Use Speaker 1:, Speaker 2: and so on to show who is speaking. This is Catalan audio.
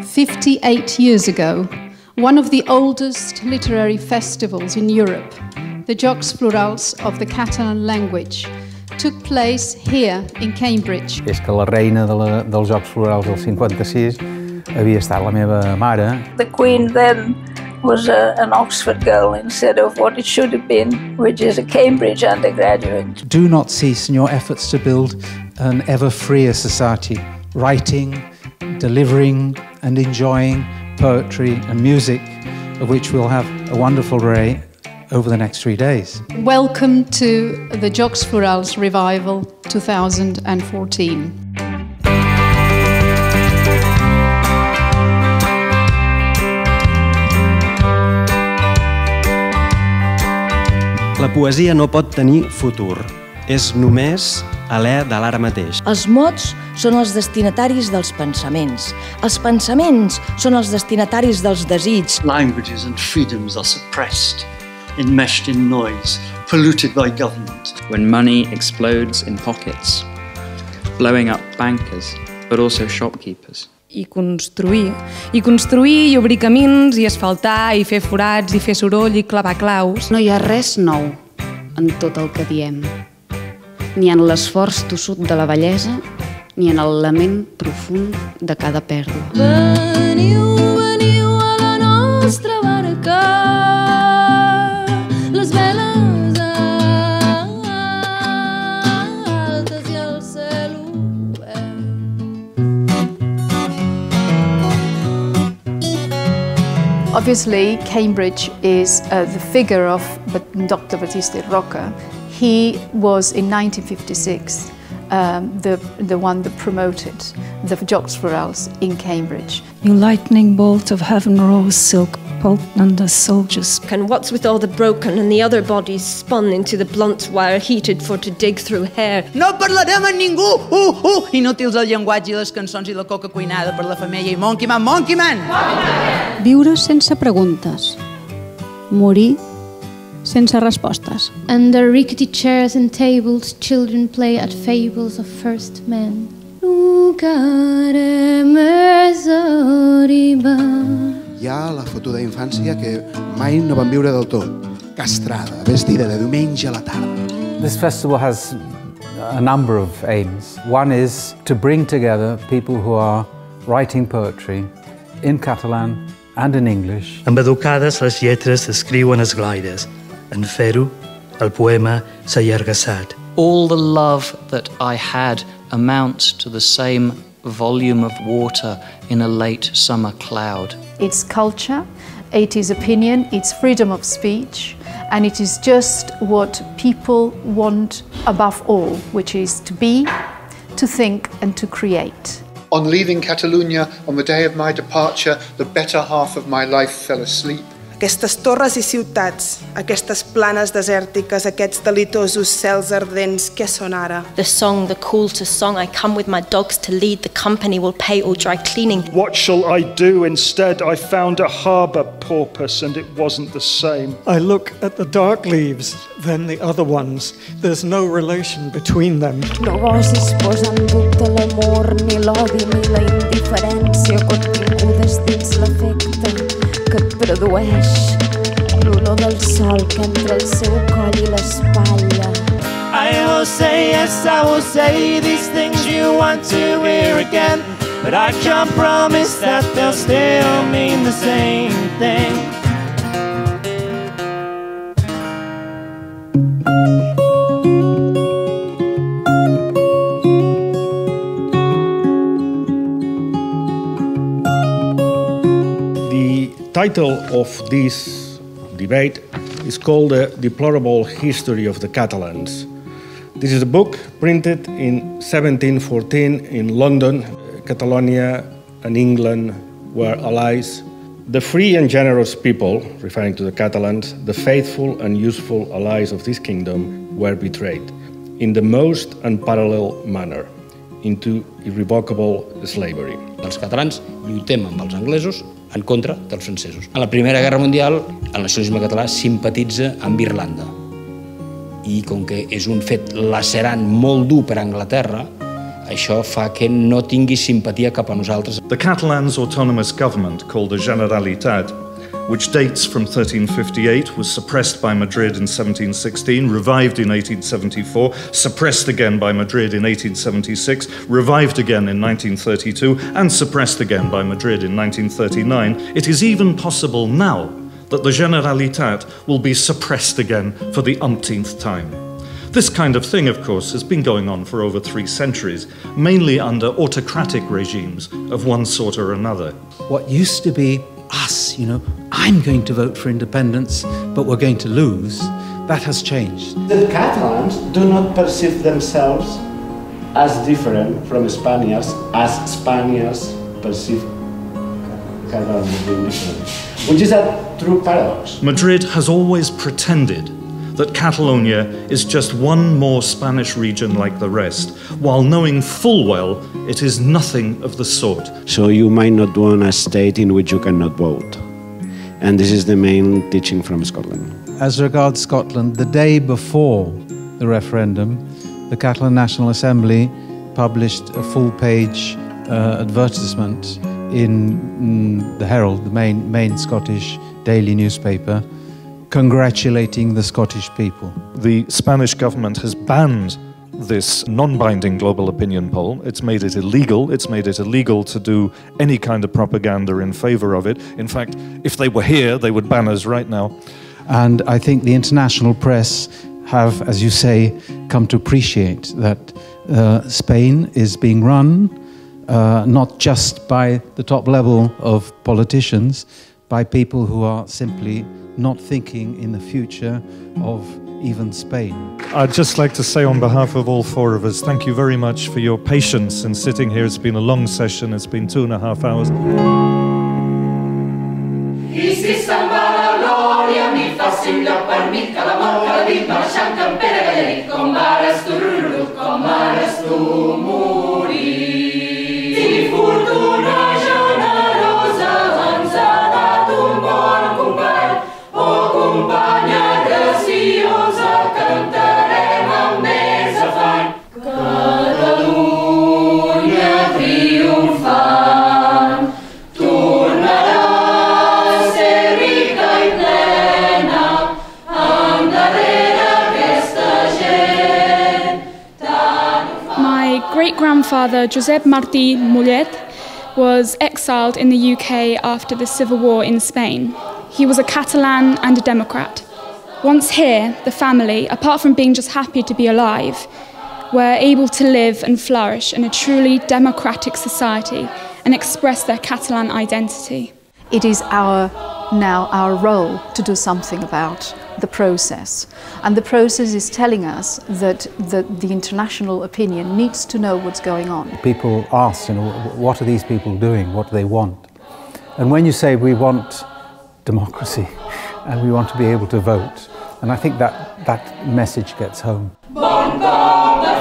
Speaker 1: 58 years ago, one of the oldest literary festivals in Europe, the Jocs Florals of the Catalan Language, took place here in Cambridge.
Speaker 2: És que la reina dels Jocs Florals del 56 havia estat la meva mare.
Speaker 3: The Queen then was an Oxford girl instead of what it should have been, which is a Cambridge undergraduate.
Speaker 2: Do not cease in your efforts to build an ever freer society, writing, delivering and enjoying poetry and music, of which we'll have a wonderful array over the next 3 days.
Speaker 1: Welcome to the Jocs Florals Revival 2014.
Speaker 4: La poesia no pot tenir futur. És només alè de l'ara mateix.
Speaker 5: Els mots són els destinataris dels pensaments. Els pensaments són els destinataris dels desitjos.
Speaker 6: Languages and freedoms are suppressed, enmeshed in noise, polluted by government.
Speaker 7: When money explodes in pockets, blowing up bankers, but also shopkeepers.
Speaker 8: I construir, i obrir camins, i asfaltar, i fer forats, i fer soroll, i clavar claus.
Speaker 9: No hi ha res nou en tot el que diem, ni en l'esforç tossut de la bellesa, ni en el lament profund de cada pèrdua.
Speaker 10: Veniu, veniu a la nostra barca, les veles altes i el cel obert.
Speaker 1: Obviously, Cambridge is the figure of Dr. Batista Roca. He was, in 1956, the one that promoted the Jocs Florals in Cambridge.
Speaker 11: You lightning bolt of heaven rose silk pulped under soldiers.
Speaker 12: And what's with all the broken and the other bodies spun into the blunt wire heated for to dig through hair?
Speaker 13: No parlarem amb ningú! Inútils el llenguatge i les cançons i la coca cuinada per la femella i monkey man, monkey man!
Speaker 14: Viure sense preguntes. Morir sense respostes.
Speaker 10: Under rickety chairs and tables, children play at fables of first men.
Speaker 15: Hi ha la fotuda infància que mai no van viure del tot, castrada, vestida de diumenge a la tarda.
Speaker 2: This festival has a number of aims. One is to bring together people who are writing poetry in Catalan and in English.
Speaker 16: Amb educades les lletres s'escriuen esglaires. En fer-ho, el poema s'ha allargassat.
Speaker 7: All the love that I had amounts to the same volume of water in a late summer cloud.
Speaker 1: It's culture, it is opinion, it's freedom of speech, and it is just what people want above all, which is to be, to think and to create.
Speaker 17: On leaving Catalonia, on the day of my departure, the better half of my life fell asleep.
Speaker 18: Aquestes torres i ciutats, aquestes planes desèrtiques, aquests delitosos cels ardents, què són ara?
Speaker 12: The song, the call to song, I come with my dogs to lead, the company will pay all dry cleaning.
Speaker 19: What shall I do instead? I found a harbour porpoise and it wasn't the same.
Speaker 20: I look at the dark leaves, then the other ones. There's no relation between them.
Speaker 5: No gosis posa en dubte l'amor, ni l'odi, ni la indiferència contingudes dins l'efecte que et produeix l'olor del sol que entre el seu coll i l'espatlla.
Speaker 4: I will say, yes, I will say these things you want to hear again, but I can't promise that they'll still mean the same thing.
Speaker 19: The title of this debate is called The Deplorable History of the Catalans. This is a book printed in 1714 in London. Catalonia and England were allies. The free and generous people, referring to the Catalans, the faithful and useful allies of this kingdom, were betrayed in the most unparalleled manner into irrevocable slavery.
Speaker 7: Els catalans lluitem amb els anglesos en contra dels francesos. A la Primera Guerra Mundial, el nacionalisme català simpatitza amb Irlanda. I com que és un fet lacerant molt dur per a Anglaterra,
Speaker 21: això fa que no tingui simpatia cap a nosaltres.
Speaker 22: The Catalans' autonomous government, called the Generalitat, which dates from 1358, was suppressed by Madrid in 1716, revived in 1874, suppressed again by Madrid in 1876, revived again in 1932, and suppressed again by Madrid in 1939. It is even possible now that the Generalitat will be suppressed again for the umpteenth time. This kind of thing, of course, has been going on for over 3 centuries, mainly under autocratic regimes of one sort or another.
Speaker 2: What used to be us, I'm going to vote for independence, but we're going to lose, that has changed.
Speaker 23: The Catalans do not perceive themselves as different from Spaniards as Spaniards perceive Catalans as being different, which is a true paradox.
Speaker 22: Madrid has always pretended that Catalonia is just one more Spanish region like the rest, while knowing full well it is nothing of the sort.
Speaker 23: So you might not want a state in which you cannot vote. And this is the main teaching from Scotland.
Speaker 2: As regards Scotland, the day before the referendum, the Catalan National Assembly published a full-page advertisement in the Herald, the main Scottish daily newspaper, congratulating the Scottish people.
Speaker 22: The Spanish government has banned this non-binding global opinion poll. It's made it illegal. It's made it illegal to do any kind of propaganda in favor of it. In fact, if they were here, they would ban us right now.
Speaker 2: And I think the international press have, as you say, come to appreciate that Spain is being run not just by the top level of politicians, by people who are simply not thinking in the future of even Spain.
Speaker 22: I'd just like to say on behalf of all 4 of us, thank you very much for your patience in sitting here. It's been a long session, it's been 2.5 hours.
Speaker 4: I si se'n va la glòria, mi faci un lloc per mi, que la mort que la dit marxant que en Pere Gallarit, com vares tu morir. Si fortuna generosa ens ha dat un bon company, companya graciosa, cantarem amb més afany. Catalunya triomfant, tornarà a ser rica i plena, endarrere aquesta gent.
Speaker 24: My great-grandfather, Josep Martí Mollet, was exiled in the UK after the Civil War in Spain. He was a Catalan and a Democrat. Once here, the family, apart from being just happy to be alive, were able to live and flourish in a truly democratic society and express their Catalan identity.
Speaker 1: It is now our role to do something about the process. And the process is telling us that the international opinion needs to know what's going on.
Speaker 2: People ask, what are these people doing? What do they want? And when you say we want democracy and we want to be able to vote, and I think that message gets home.
Speaker 4: Bon cop de